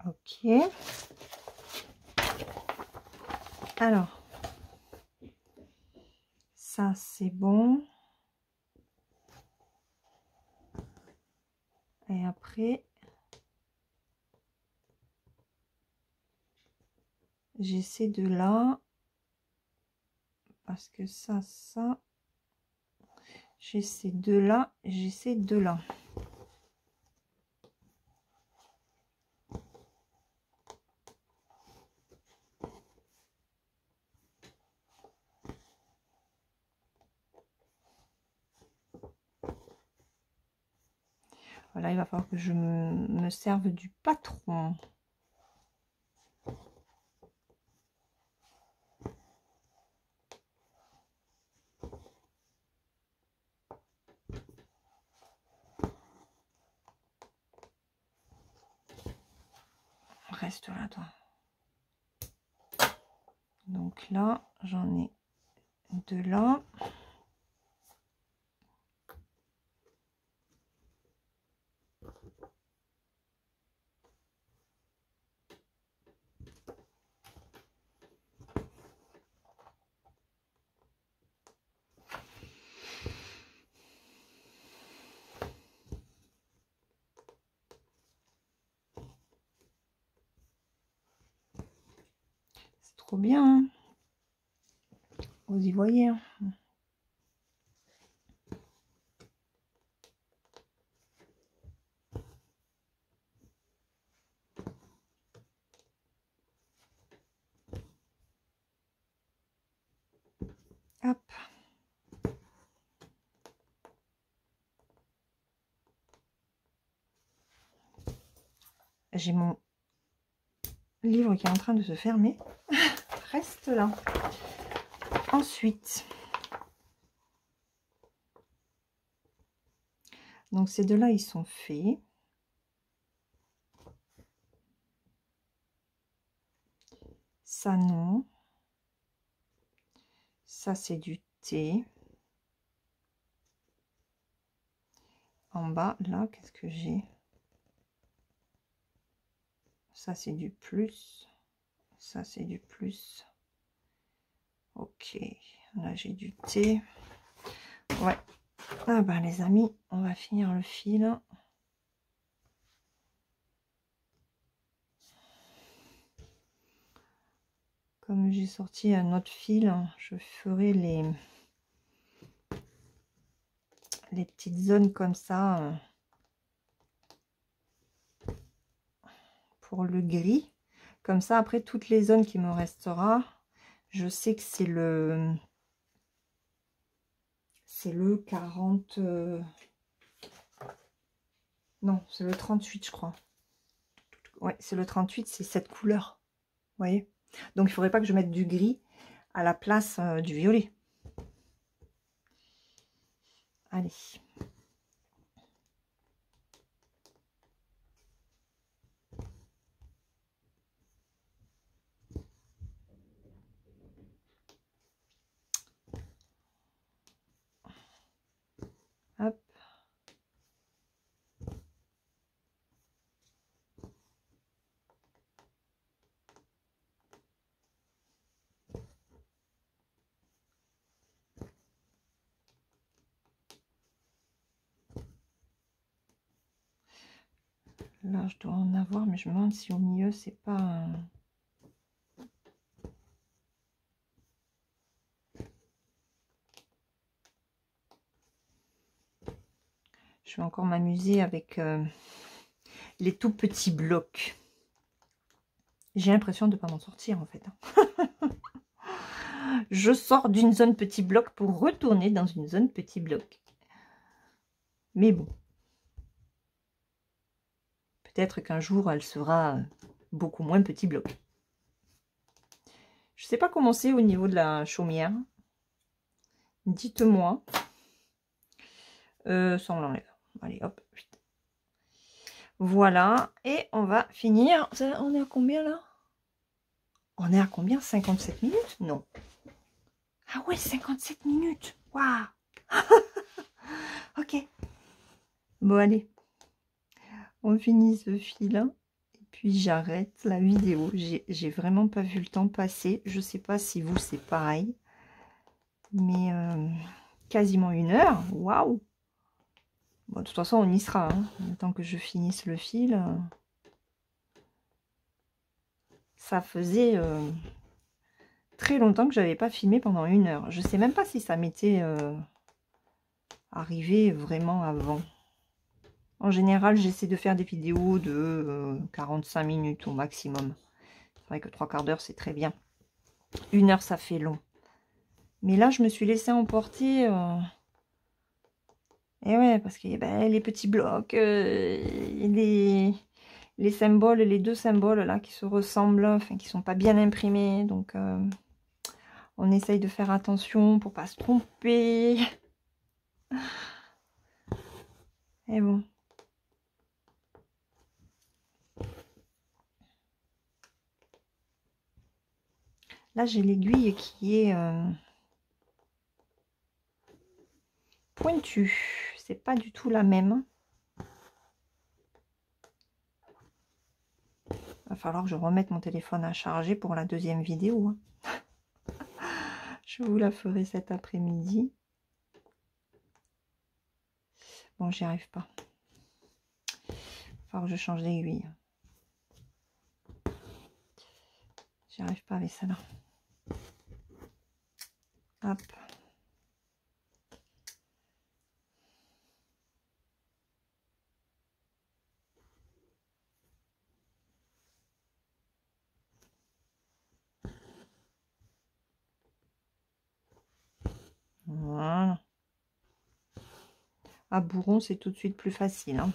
[SPEAKER 1] Ok. Alors, ça c'est bon. Et après, j'essaie de là. Parce que ça, j'essaie de là, j'essaie de là. Voilà, il va falloir que je me serve du patron. Reste là, toi. Donc là, j'en ai deux là. trop bien, hein. Vous y voyez, hein. Hop. J'ai mon livre qui est en train de se fermer. Reste là. Ensuite, donc ces deux-là, ils sont faits. Ça, non. Ça, c'est du thé. En bas, là, qu'est-ce que j'ai? Ça, c'est du plus. Ça, c'est du plus. Ok. Là, j'ai du thé. Ouais. Ah ben, les amis, on va finir le fil. Comme j'ai sorti un autre fil, je ferai les petites zones comme ça pour le gris. Comme ça, après, toutes les zones qui me restera, je sais que c'est le 40... non, c'est le 38, je crois. Ouais, c'est le 38, c'est cette couleur. Vous voyez? Donc, il ne faudrait pas que je mette du gris à la place du violet. Allez. Hop. Là, je dois en avoir, mais je me demande si au milieu, c'est pas un... Je vais encore m'amuser avec les tout petits blocs. J'ai l'impression de ne pas m'en sortir, en fait. Je sors d'une zone petit bloc pour retourner dans une zone petit bloc. Mais bon. Peut-être qu'un jour, elle sera beaucoup moins petit bloc. Je ne sais pas comment c'est au niveau de la chaumière. Dites-moi. Ça, on l'enlève. Allez, hop. Voilà. Et on va finir. On est à combien, là? On est à combien? 57 minutes? Non. Ah ouais, 57 minutes. Waouh. Ok. Bon, allez. On finit ce fil. Et puis, j'arrête la vidéo. J'ai vraiment pas vu le temps passer. Je sais pas si vous, c'est pareil. Mais quasiment 1 heure. Waouh. Bon, de toute façon, on y sera. Hein. Le temps que je finisse le fil. Ça faisait très longtemps que j'avais pas filmé pendant 1 heure. Je sais même pas si ça m'était arrivé vraiment avant. En général, j'essaie de faire des vidéos de 45 minutes au maximum. C'est vrai que 3/4 d'heure, c'est très bien. 1 heure, ça fait long. Mais là, je me suis laissée emporter. Et ouais, parce que ben, les petits blocs, les symboles, les deux symboles là qui se ressemblent, enfin qui sont pas bien imprimés. Donc, on essaye de faire attention pour pas se tromper. Et bon. Là, j'ai l'aiguille qui est pointue. C'est pas du tout la même. Va falloir que je remette mon téléphone à charger pour la deuxième vidéo. Hein. Je vous la ferai cet après-midi. Bon, j'y arrive pas. Il va falloir que je change d'aiguille. J'y arrive pas avec ça là. Hop. Voilà. À bourron, c'est tout de suite plus facile. Hein.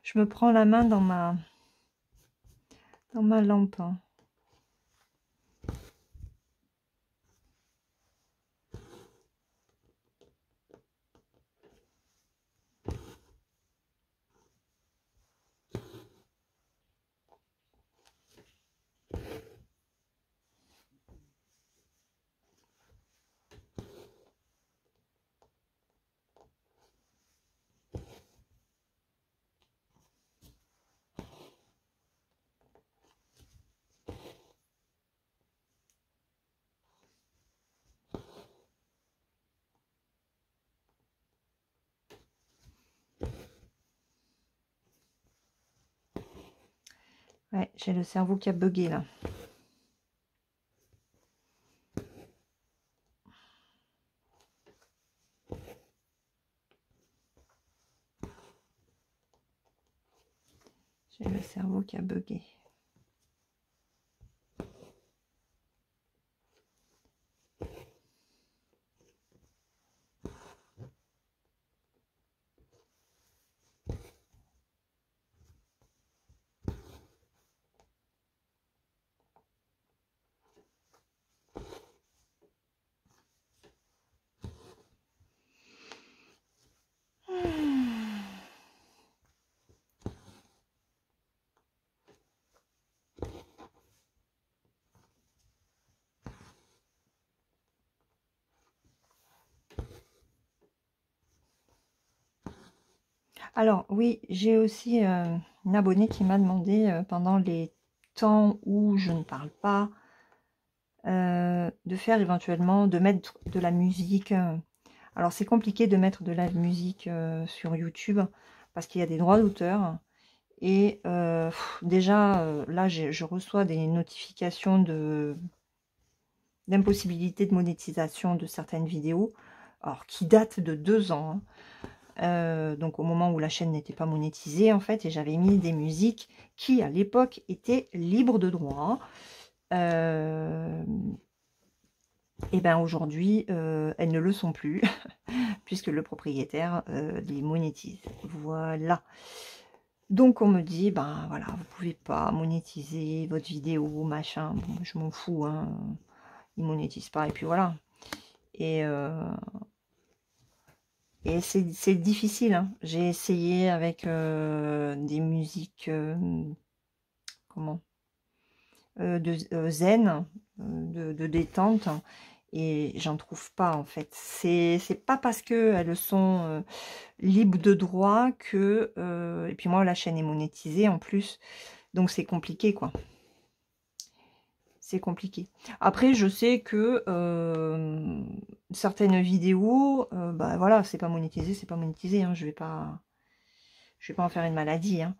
[SPEAKER 1] Je me prends la main dans ma lampe. Hein. Ouais, j'ai le cerveau qui a bugué là. J'ai le cerveau qui a bugué. Alors, oui, j'ai aussi une abonnée qui m'a demandé pendant les temps où je ne parle pas de faire éventuellement, de mettre de la musique. Alors, c'est compliqué de mettre de la musique sur YouTube parce qu'il y a des droits d'auteur. Et déjà, là, je reçois des notifications d'impossibilité de monétisation de certaines vidéos, alors qui datent de 2 ans. Hein. Donc au moment où la chaîne n'était pas monétisée en fait, et j'avais mis des musiques qui à l'époque étaient libres de droit. Et ben aujourd'hui elles ne le sont plus puisque le propriétaire les monétise. Voilà. Donc on me dit ben voilà, vous pouvez pas monétiser votre vidéo machin. Bon, je m'en fous, hein. Ils monétisent pas et puis voilà. Et c'est difficile. Hein. J'ai essayé avec des musiques comment de zen, de détente, et j'en trouve pas en fait. C'est pas parce que elles sont libres de droit que et puis moi la chaîne est monétisée en plus, donc c'est compliqué quoi. C'est compliqué. Après, je sais que certaines vidéos, bah voilà, c'est pas monétisé, c'est pas monétisé. Hein, je vais pas en faire une maladie. Hein.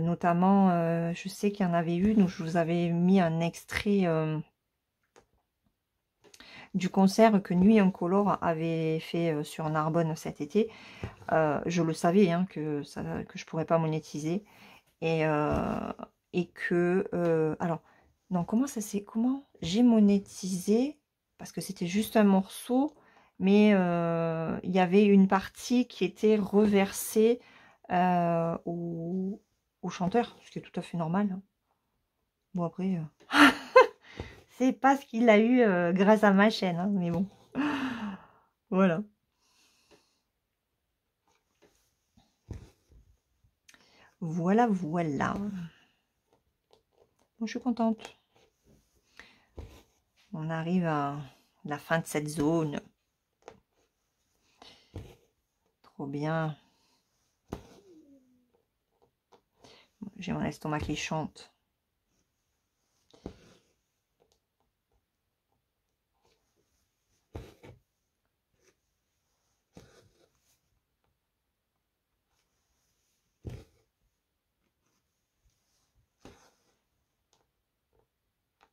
[SPEAKER 1] Notamment, je sais qu'il y en avait une où je vous avais mis un extrait du concert que Nuit Incolore avait fait sur Narbonne cet été. Je le savais hein, que je pourrais pas monétiser et que alors. Non, comment j'ai monétisé, parce que c'était juste un morceau, mais il y avait une partie qui était reversée au chanteur, ce qui est tout à fait normal. Hein. Bon, après, c'est pas ce qu'il a eu grâce à ma chaîne, hein, mais bon. Voilà. Voilà, voilà. Bon, je suis contente. On arrive à la fin de cette zone. Trop bien. J'ai mon estomac qui chante.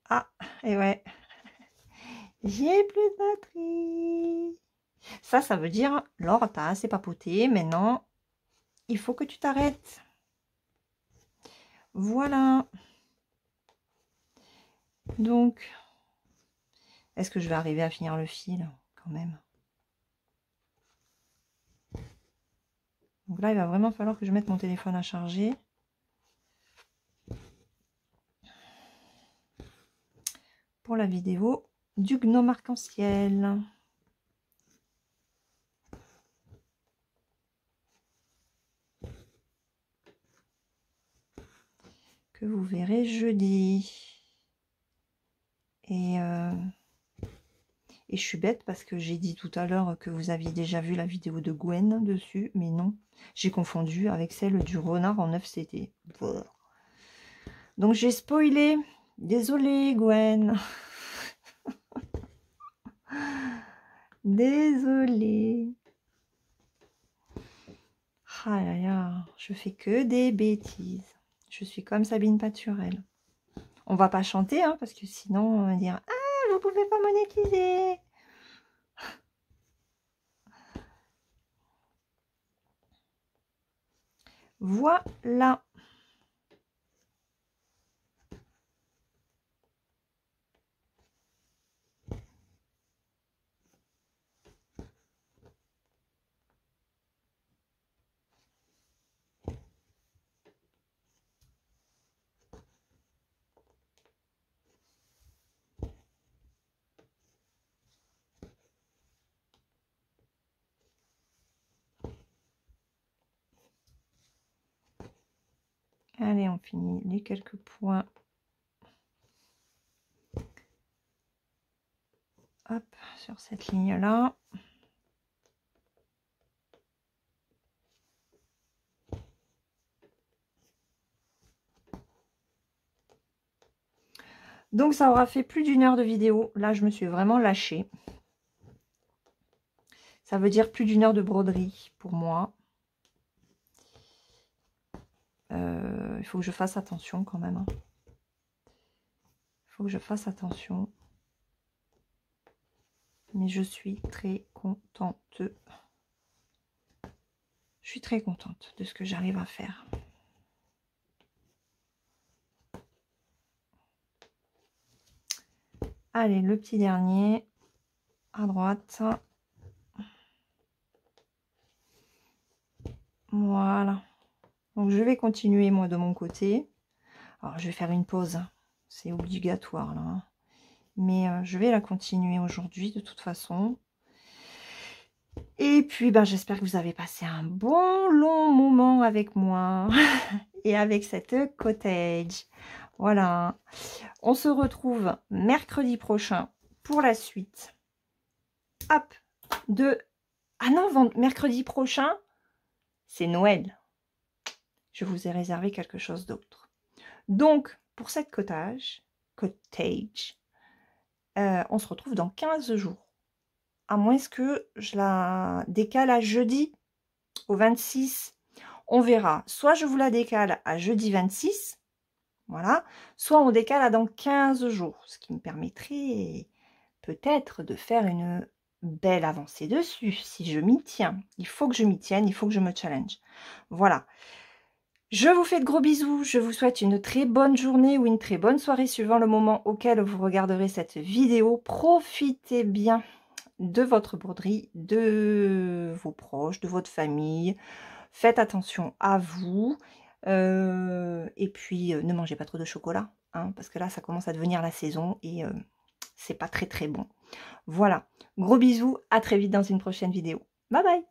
[SPEAKER 1] Ah, et ouais. J'ai plus de batterie. Ça veut dire, Laure, t'as assez papoté. Maintenant, il faut que tu t'arrêtes. Voilà. Donc, est-ce que je vais arriver à finir le fil quand même? Donc là, il va vraiment falloir que je mette mon téléphone à charger. Pour la vidéo du gnome arc-en-ciel. Que vous verrez jeudi. Et je suis bête parce que j'ai dit tout à l'heure que vous aviez déjà vu la vidéo de Gwen dessus, mais non. J'ai confondu avec celle du renard en 9CT. Donc j'ai spoilé. Désolée Gwen. Désolée. Ah là là, je fais que des bêtises. Je suis comme Sabine Paturel. On va pas chanter, hein, parce que sinon on va dire « Ah, vous pouvez pas monétiser !» Voilà. Allez, on finit les quelques points. Hop, sur cette ligne-là. Donc, ça aura fait plus d'1 heure de vidéo. Là, je me suis vraiment lâchée. Ça veut dire plus d'1 heure de broderie pour moi. Il faut que je fasse attention quand même. Il faut que je fasse attention. Mais je suis très contente. Je suis très contente de ce que j'arrive à faire. Allez, le petit dernier. À droite. Voilà. Donc, je vais continuer, moi, de mon côté. Alors, je vais faire une pause. C'est obligatoire, là. Hein. Mais je vais la continuer aujourd'hui, de toute façon. Et puis, ben, j'espère que vous avez passé un bon, long moment avec moi. Et avec cette cottage. Voilà. On se retrouve mercredi prochain pour la suite. Hop. Ah non, mercredi prochain, c'est Noël. Je vous ai réservé quelque chose d'autre. Donc, pour cette cottage, on se retrouve dans 15 jours. À moins que je la décale à jeudi, au 26. On verra. Soit je vous la décale à jeudi 26, voilà. Soit on décale à dans 15 jours. Ce qui me permettrait peut-être de faire une belle avancée dessus, si je m'y tiens. Il faut que je m'y tienne, il faut que je me challenge. Voilà. Je vous fais de gros bisous, je vous souhaite une très bonne journée ou une très bonne soirée suivant le moment auquel vous regarderez cette vidéo. Profitez bien de votre broderie, de vos proches, de votre famille. Faites attention à vous. Et puis, ne mangez pas trop de chocolat, hein, parce que là, ça commence à devenir la saison et c'est pas très très bon. Voilà, gros bisous, à très vite dans une prochaine vidéo. Bye bye!